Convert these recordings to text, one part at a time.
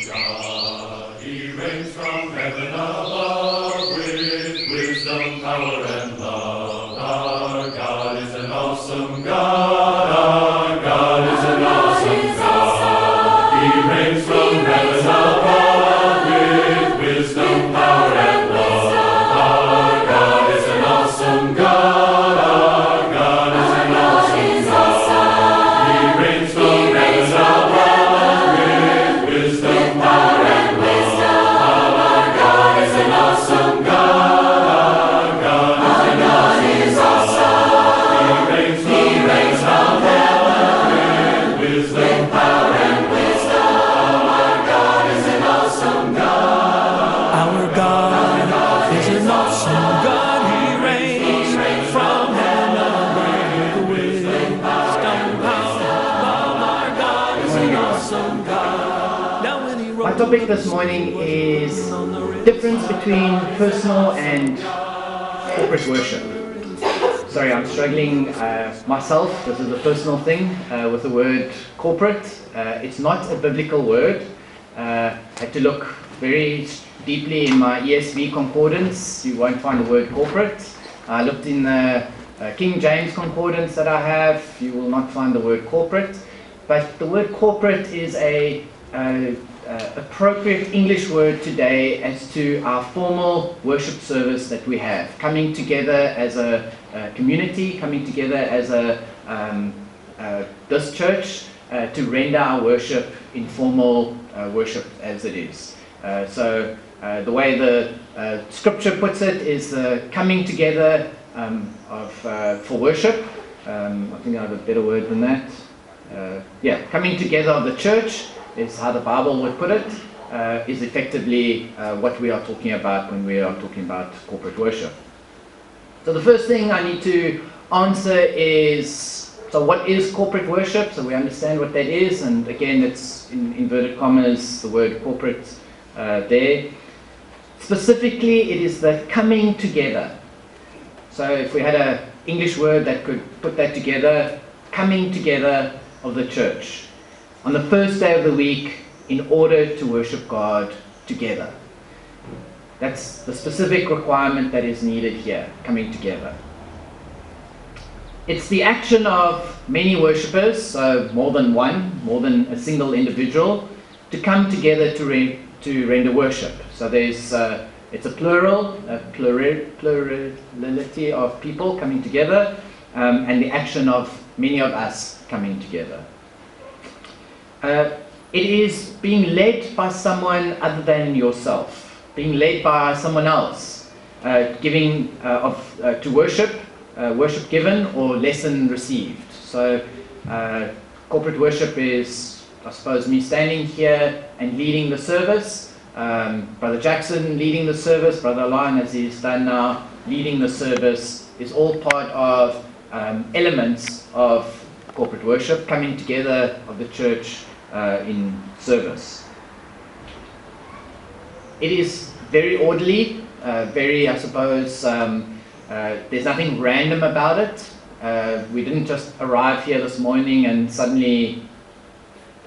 God. He reigns from heaven above with wisdom, power, and love. Our God is an awesome God. Our God is an awesome God. He reigns from heaven above with wisdom, power, and love. Our God is an awesome God. Our God is an awesome God. He reigns from heaven above with wisdom, power, and love. Our God is an awesome God. Our God is an awesome God. He reigns from heaven with wisdom, power, and wisdom. Our God is an awesome God. Our God is an awesome God. He reigns from heaven with wisdom, power. Our God is an awesome God. Now when he My topic this morning is difference between personal and corporate worship. Sorry, I'm struggling myself. This is a personal thing with the word corporate. It's not a biblical word. I had to look very deeply in my ESV concordance. You won't find the word corporate. I looked in the King James concordance that I have. You will not find the word corporate. But the word corporate is a appropriate English word today as to our formal worship service that we have, coming together as a community, coming together as this church to render our worship in formal worship as it is. So the way the scripture puts it is coming together for worship. I think I have a better word than that. Coming together of the church is how the Bible would put it, is effectively what we are talking about when we are talking about corporate worship. So the first thing I need to answer is, so what is corporate worship? So we understand what that is, and again it's in inverted commas, the word corporate there. Specifically, it is the coming together. So if we had an English word that could put that together, coming together of the church on the first day of the week in order to worship God together. That's the specific requirement that is needed here, coming together. It's the action of many worshippers, so more than one, more than a single individual, to come together to render worship. So there's it's a plurality of people coming together, and the action of many of us coming together. It is being led by someone other than yourself, being led by someone else, giving to worship, worship given or lesson received. So corporate worship is, I suppose, me standing here and leading the service, Brother Jackson leading the service, Brother Lion, as he's done now, leading the service, is all part of elements of corporate worship, coming together of the church in service. It is very orderly, very, I suppose, there's nothing random about it. We didn't just arrive here this morning and suddenly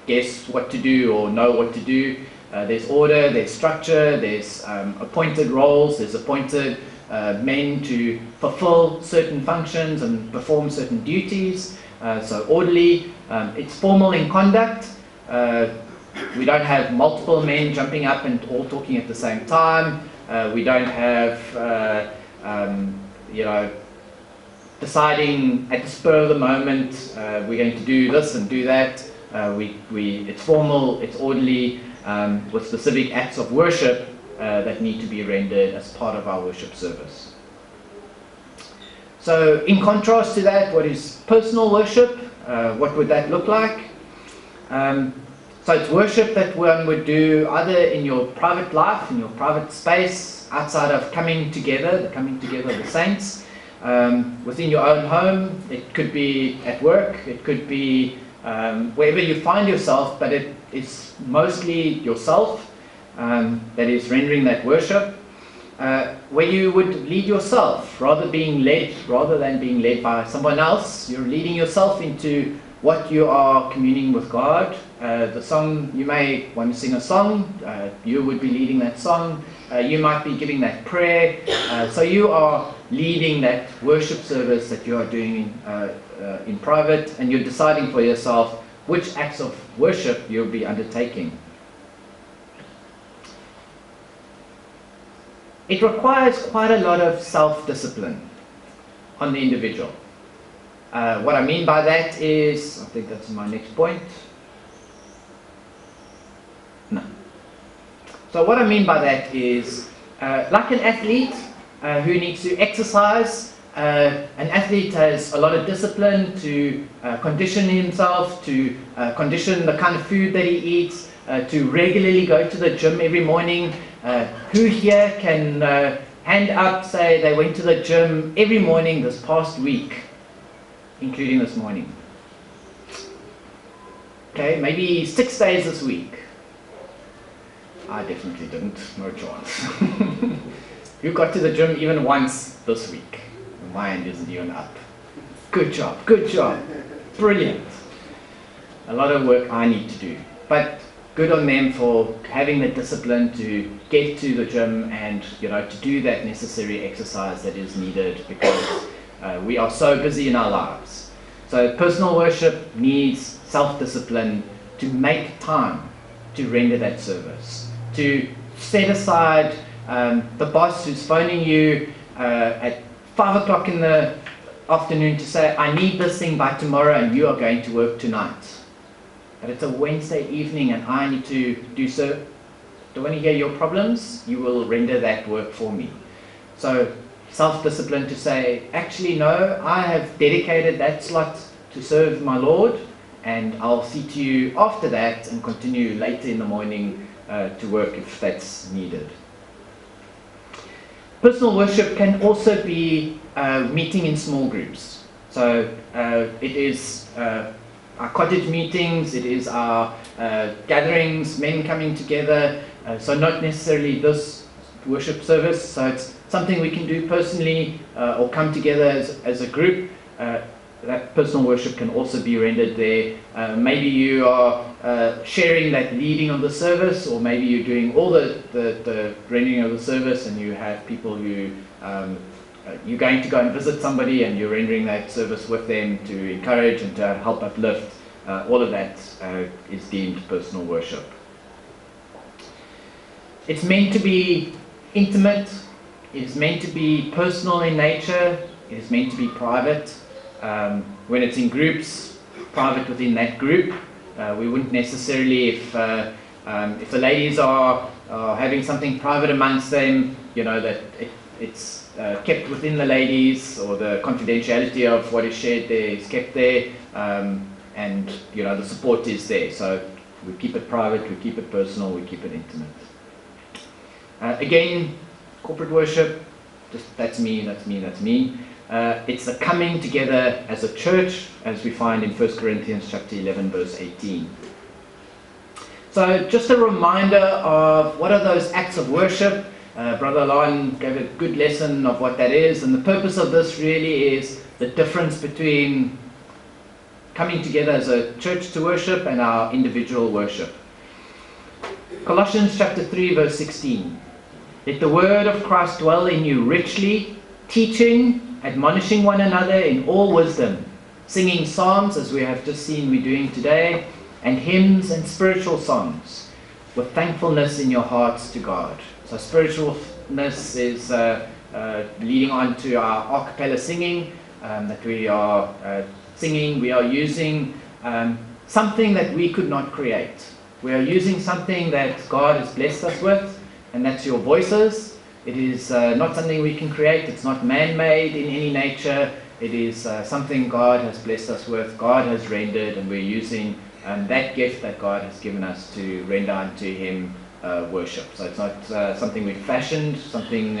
guess what to do or know what to do. There's order, there's structure, there's appointed roles, there's appointed men to fulfill certain functions and perform certain duties. So orderly, it's formal in conduct. We don't have multiple men jumping up and all talking at the same time. We don't have, deciding at the spur of the moment, we're going to do this and do that. It's formal, it's orderly, with specific acts of worship that need to be rendered as part of our worship service. So in contrast to that, what is personal worship? What would that look like? So it's worship that one would do either in your private life, in your private space, outside of coming together, the coming together of the saints, within your own home. It could be at work, it could be wherever you find yourself, but it is mostly yourself that is rendering that worship. Where you would lead yourself, rather than being led by someone else. You're leading yourself into what you are communing with God the song, you may want to sing a song, you would be leading that song, you might be giving that prayer, so you are leading that worship service that you are doing in private, and you're deciding for yourself which acts of worship you'll be undertaking. It requires quite a lot of self-discipline on the individual. What I mean by that is, I think that's my next point. No. So what I mean by that is, like an athlete who needs to exercise, an athlete has a lot of discipline to condition himself, to condition the kind of food that he eats, to regularly go to the gym every morning. Who here can hand up, say they went to the gym every morning this past week, including this morning? Okay, maybe 6 days this week. I definitely didn't, no chance. You got to the gym even once this week. My hand isn't even up. Good job, brilliant. A lot of work I need to do, but good on them for having the discipline to get to the gym and, you know, to do that necessary exercise that is needed, because we are so busy in our lives. So personal worship needs self-discipline to make time to render that service, to set aside the boss who's phoning you at 5 o'clock in the afternoon to say, I need this thing by tomorrow and you are going to work tonight. But it's a Wednesday evening and I need to do so. Don't want to hear your problems, you will render that work for me. So self-discipline to say, actually no, I have dedicated that slot to serve my Lord, and I'll see to you after that and continue later in the morning to work if that's needed. Personal worship can also be meeting in small groups. So it is our cottage meetings, it is our gatherings, men coming together, so not necessarily this worship service, so it's something we can do personally or come together as a group. That personal worship can also be rendered there. Maybe you are sharing that leading of the service, or maybe you're doing all the rendering of the service and you have people who you're going to go and visit somebody and you're rendering that service with them to encourage and to help uplift. All of that is deemed personal worship. It's meant to be intimate, it is meant to be personal in nature, it is meant to be private. When it's in groups, private within that group. We wouldn't necessarily, if the ladies are having something private amongst them, you know, that it's kept within the ladies, or the confidentiality of what is shared there is kept there, and you know, the support is there. So we keep it private, we keep it personal, we keep it intimate. Again, corporate worship, just that's me, that's me, that's me. It's the coming together as a church, as we find in 1 Corinthians chapter 11, verse 18. So just a reminder of what are those acts of worship. Brother Lon gave a good lesson of what that is, and the purpose of this really is the difference between coming together as a church to worship and our individual worship. Colossians chapter 3, verse 16. Let the word of Christ dwell in you richly, teaching, admonishing one another in all wisdom, singing psalms, as we have just seen we're doing today, and hymns and spiritual songs, with thankfulness in your hearts to God. So spiritualness is leading on to our a cappella singing, that we are singing. We are using something that we could not create. We are using something that God has blessed us with, and that's your voices. It is not something we can create. It's not man-made in any nature. It is something God has blessed us with, God has rendered, and we're using that gift that God has given us to render unto Him worship. So it's not something we fashioned, something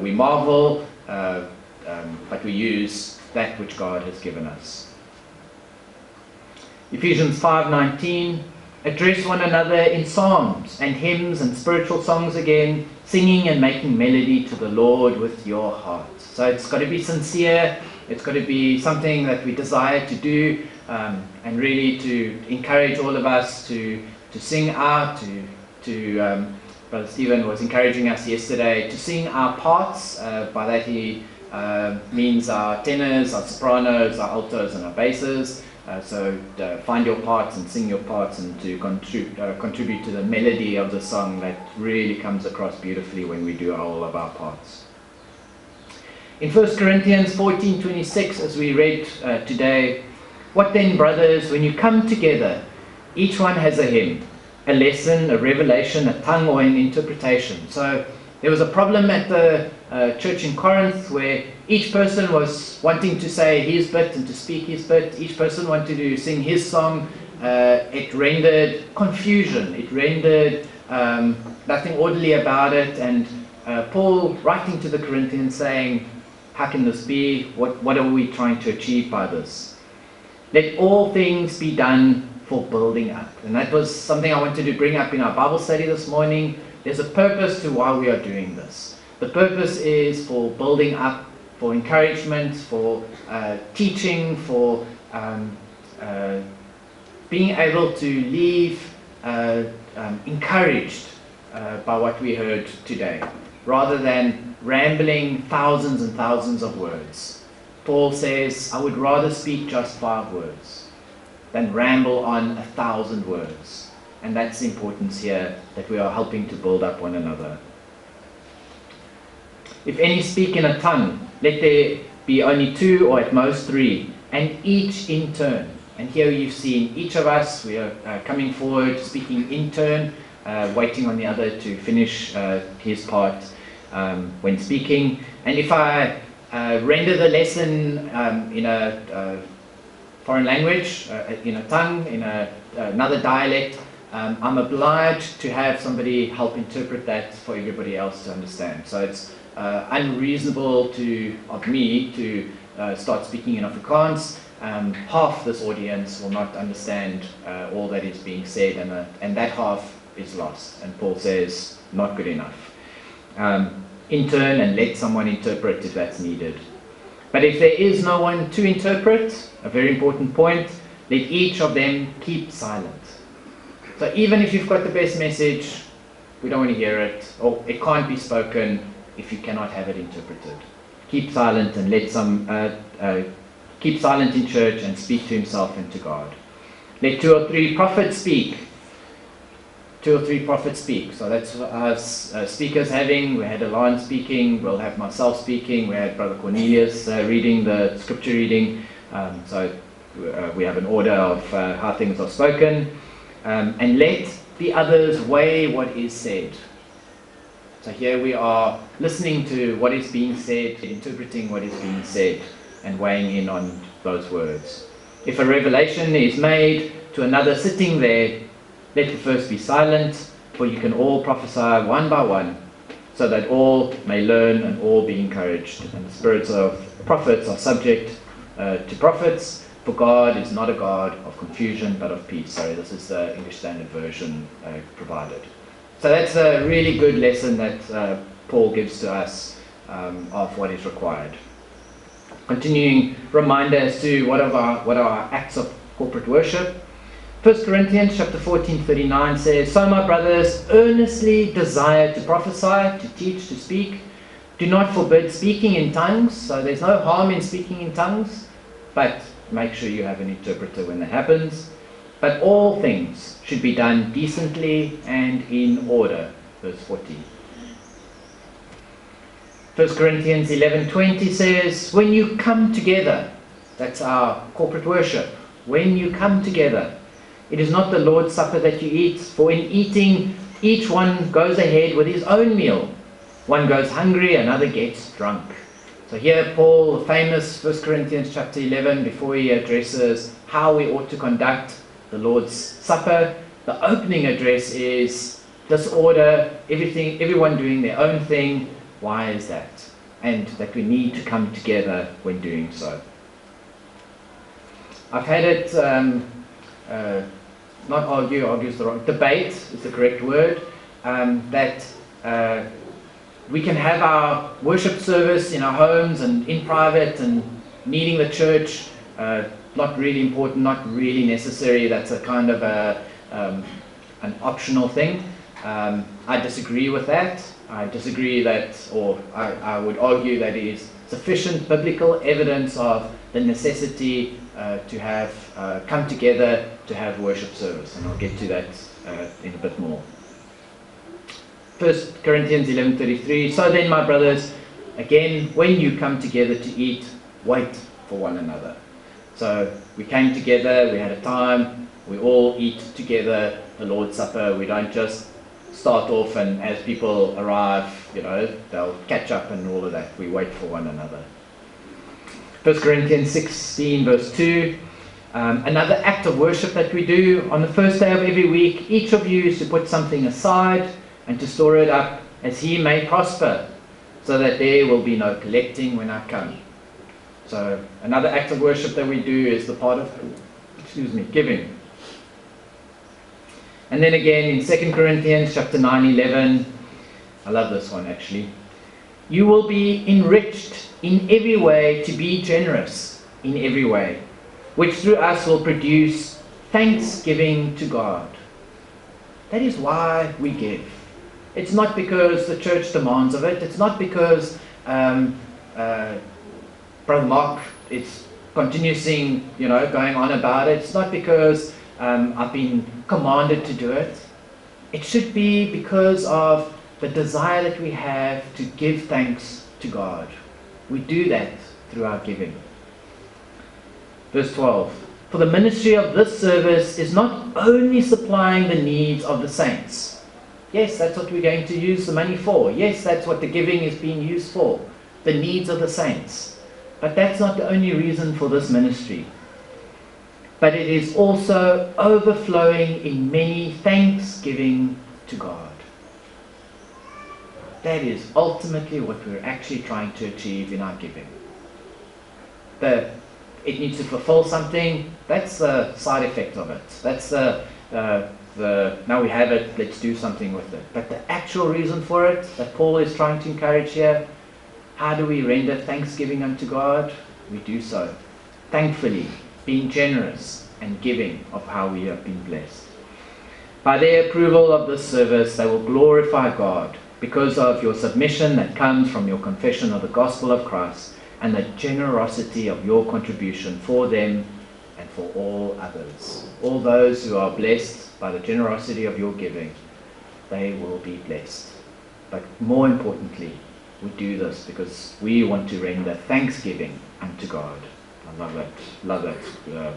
we marvel, but we use that which God has given us. Ephesians 5:19, address one another in psalms and hymns and spiritual songs again, singing and making melody to the Lord with your heart. So it's got to be sincere, It's got to be something that we desire to do, and really to encourage all of us to sing out, Brother Stephen was encouraging us yesterday to sing our parts. By that he means our tenors, our sopranos, our altos and our basses. So find your parts and sing your parts, and to contribute to the melody of the song that really comes across beautifully when we do all of our parts. In 1 Corinthians 14:26, as we read today, "What then, brothers, when you come together, each one has a hymn, a lesson, a revelation, a tongue, or an interpretation." So there was a problem at the church in Corinth where each person was wanting to say his bit and to speak his bit. Each person wanted to sing his song. It rendered confusion. It rendered nothing orderly about it. And Paul, writing to the Corinthians, saying, how can this be? What are we trying to achieve by this? Let all things be done for building up. And that was something I wanted to bring up in our Bible study this morning. There's a purpose to why we are doing this. The purpose is for building up, for encouragement, for teaching, for being able to leave encouraged by what we heard today, rather than rambling thousands and thousands of words. Paul says, I would rather speak just 5 words than ramble on 1,000 words. And that's the importance here, that we are helping to build up one another. If any speak in a tongue, let there be only 2 or at most 3, and each in turn. And here you've seen each of us, we are coming forward, speaking in turn, waiting on the other to finish his part when speaking. And if I render the lesson in a foreign language, in a tongue, in another dialect, I'm obliged to have somebody help interpret that for everybody else to understand. So it's unreasonable of me to start speaking in Afrikaans. Half this audience will not understand all that is being said, and that half is lost. And Paul says, not good enough. In turn, and let someone interpret if that's needed. But if there is no one to interpret, a very important point, let each of them keep silent. So even if you've got the best message, we don't want to hear it, or it can't be spoken if you cannot have it interpreted. Keep silent and keep silent in church and speak to himself and to God. Let 2 or 3 prophets speak. 2 or 3 prophets speak. So that's us speakers having. We had Alon speaking. We'll have myself speaking. We had Brother Cornelius reading the scripture reading. So we have an order of how things are spoken. And let the others weigh what is said. So here we are listening to what is being said, interpreting what is being said, and weighing in on those words. If a revelation is made to another sitting there, let the first be silent, for you can all prophesy one by one, so that all may learn and all be encouraged. And the spirits of prophets are subject to prophets, for God is not a God of confusion, but of peace. Sorry, this is the English Standard Version provided. So that's a really good lesson that Paul gives to us of what is required. Continuing reminder as to what are our acts of corporate worship. 1 Corinthians chapter 14:39 says, "So my brothers, earnestly desire to prophesy, to teach, to speak. Do not forbid speaking in tongues." So there's no harm in speaking in tongues, but make sure you have an interpreter when that happens. "But all things should be done decently and in order." Verse 40. 1 Corinthians 11:20 says, "When you come together," that's our corporate worship, "when you come together, it is not the Lord's Supper that you eat, for in eating each one goes ahead with his own meal. One goes hungry, another gets drunk." So here Paul, the famous 1 Corinthians chapter 11, before he addresses how we ought to conduct the Lord's Supper, the opening address is disorder, everyone doing their own thing. Why is that? And that we need to come together when doing so. I've had it, not argue is the wrong, debate is the correct word, that we can have our worship service in our homes and in private and needing the church, not really important, not really necessary. That's a kind of an optional thing. I disagree with that. I disagree that, or I would argue that it is sufficient biblical evidence of the necessity to have come together to have worship service, and I'll get to that in a bit more. 1 Corinthians 11:33. So then, my brothers, again, when you come together to eat, wait for one another. So we came together, we had a time, we all eat together, the Lord's Supper. We don't just start off and as people arrive, they'll catch up and all of that. We wait for one another. 1 Corinthians 16 verse 2. Another act of worship that we do on the first day of every week, each of you is to put something aside and to store it up as he may prosper, so that there will be no collecting when I come. So another act of worship that we do is the part of, giving. And then again in 2 Corinthians chapter 9:11, I love this one actually. You will be enriched in every way to be generous in every way, which through us will produce thanksgiving to God. That is why we give. It's not because the church demands of it. It's not because Brother Mark is continuing, going on about it. It's not because I've been commanded to do it. It should be because of the desire that we have to give thanks to God. We do that through our giving. Verse 12. For the ministry of this service is not only supplying the needs of the saints. Yes, that's what we're going to use the money for. Yes, that's what the giving is being used for. The needs of the saints. But that's not the only reason for this ministry. But it is also overflowing in many thanksgiving to God. That is ultimately what we're actually trying to achieve in our giving. It needs to fulfill something. That's the side effect of it. That's now we have it, let's do something with it. But the actual reason for it that Paul is trying to encourage here, how do we render thanksgiving unto God? We do so thankfully, being generous and giving of how we have been blessed. By their approval of this service, they will glorify God because of your submission that comes from your confession of the gospel of Christ and the generosity of your contribution for them and for all others. All those who are blessed by the generosity of your giving, they will be blessed. But more importantly, we do this because we want to render thanksgiving unto God. I love that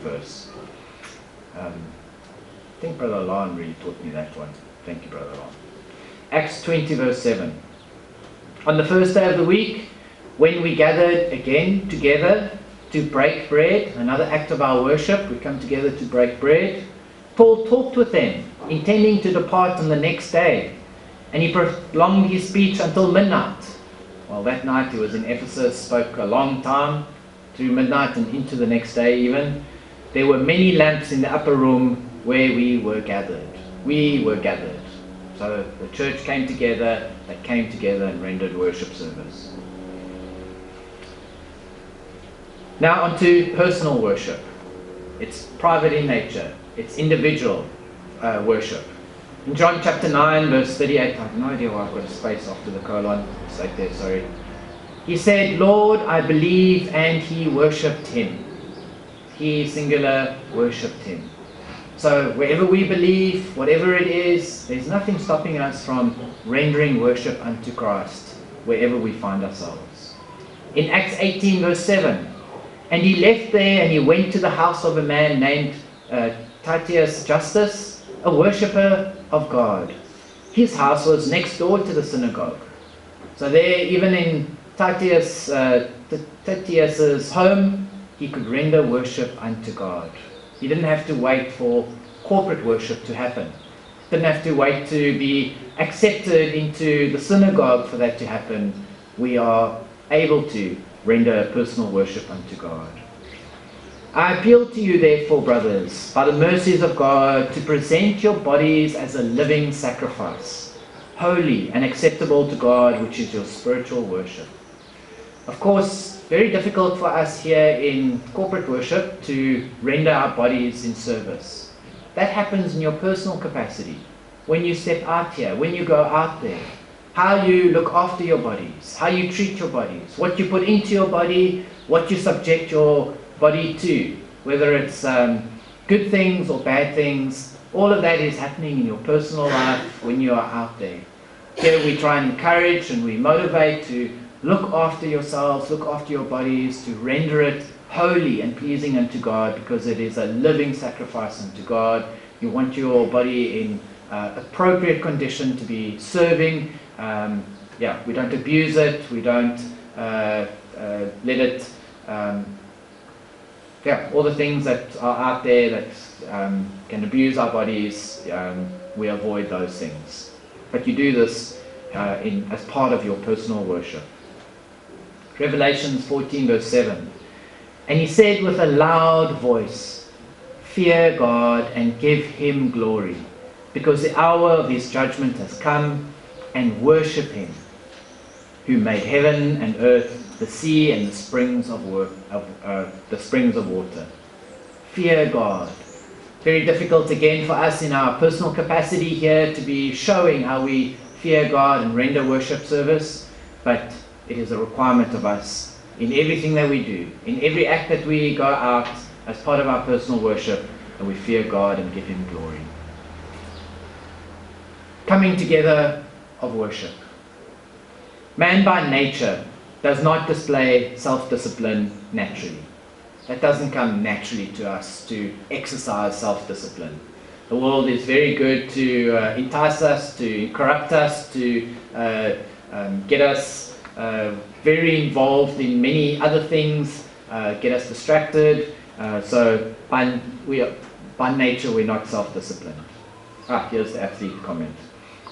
verse. I think Brother Lon really taught me that one. Thank you, Brother Lon. Acts 20 verse 7. On the first day of the week, when we gathered again together to break bread, another act of our worship, we come together to break bread, Paul talked with them, intending to depart on the next day, and he prolonged his speech until midnight. Well, that night he was in Ephesus, spoke a long time, through midnight and into the next day even. There were many lamps in the upper room where we were gathered. We were gathered. So the church came together, they came together and rendered worship service. Now on to personal worship. It's private in nature. It's individual worship. In John chapter 9 verse 38, I have no idea why I've got a space after the colon. It's like there, sorry. He said, Lord, I believe, and he worshipped him. He, singular, worshipped him. So wherever we believe, whatever it is, there's nothing stopping us from rendering worship unto Christ, wherever we find ourselves. In Acts 18 verse 7, and he left there and he went to the house of a man named Titius Justus, a worshipper of God. His house was next door to the synagogue. So there, even in Titius's home, he could render worship unto God. He didn't have to wait for corporate worship to happen. Didn't have to wait to be accepted into the synagogue for that to happen. We are able to render personal worship unto God. I appeal to you, therefore, brothers, by the mercies of God, to present your bodies as a living sacrifice, holy and acceptable to God, which is your spiritual worship. Of course, very difficult for us here in corporate worship to render our bodies in service. That happens in your personal capacity. When you step out here, when you go out there, how you look after your bodies, how you treat your bodies, what you put into your body, what you subject your body to, whether it's good things or bad things, all of that is happening in your personal life when you are out there. Here we try and encourage and we motivate to look after yourselves, look after your bodies, to render it holy and pleasing unto God, because it is a living sacrifice unto God. You want your body in appropriate condition to be serving. We don't abuse it, we don't let it, all the things that are out there that can abuse our bodies, we avoid those things. But you do this as part of your personal worship. Revelations 14 verse 7. And he said with a loud voice, fear God and give him glory, because the hour of his judgment has come, and worship him, who made heaven and earth, the sea and the springs of water. Fear God. Very difficult again for us in our personal capacity here to be showing how we fear God and render worship service, but it is a requirement of us in everything that we do, in every act that we go out as part of our personal worship, and we fear God and give him glory. Coming together of worship. Man by nature does not display self-discipline naturally. That doesn't come naturally to us to exercise self-discipline. The world is very good to entice us, to corrupt us, to get us very involved in many other things, get us distracted. So by nature we're not self-disciplined. Here's the athlete comment.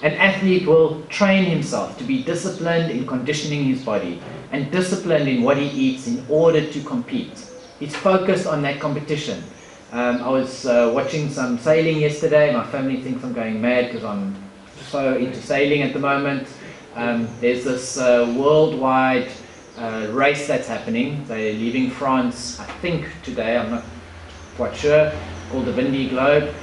An athlete will train himself to be disciplined in conditioning his body and disciplined in what he eats in order to compete. He's focused on that competition. I was watching some sailing yesterday. My family thinks I'm going mad because I'm so into sailing at the moment. There's this worldwide race that's happening. They're leaving France, I think today, I'm not quite sure, called the Windy Globe.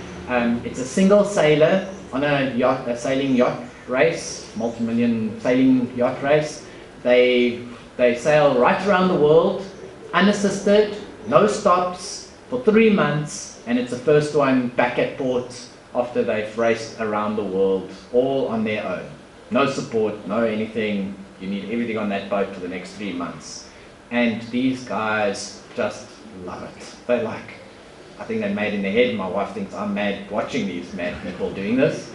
It's a single sailor on a sailing yacht race, multi-million sailing yacht race. They sail right around the world, unassisted, no stops, for 3 months, and it's the first one back at port after they've raced around the world, all on their own. No support, no anything. You need everything on that boat for the next 3 months. And these guys just love it. They like, I think they're mad in their head. My wife thinks I'm mad watching these mad people doing this.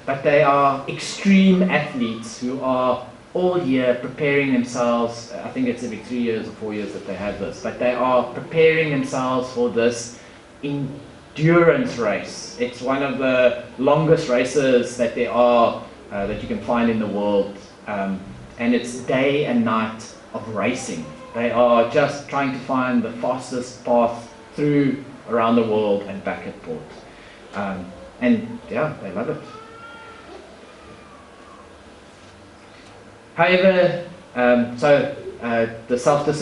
But they are extreme athletes who are all year preparing themselves. I think it's every 3 years or 4 years that they have this. But they are preparing themselves for this endurance race. It's one of the longest races that there are, that you can find in the world. And it's day and night of racing. They are just trying to find the fastest path through around the world and back at port. And yeah, they love it. However, the self-discipline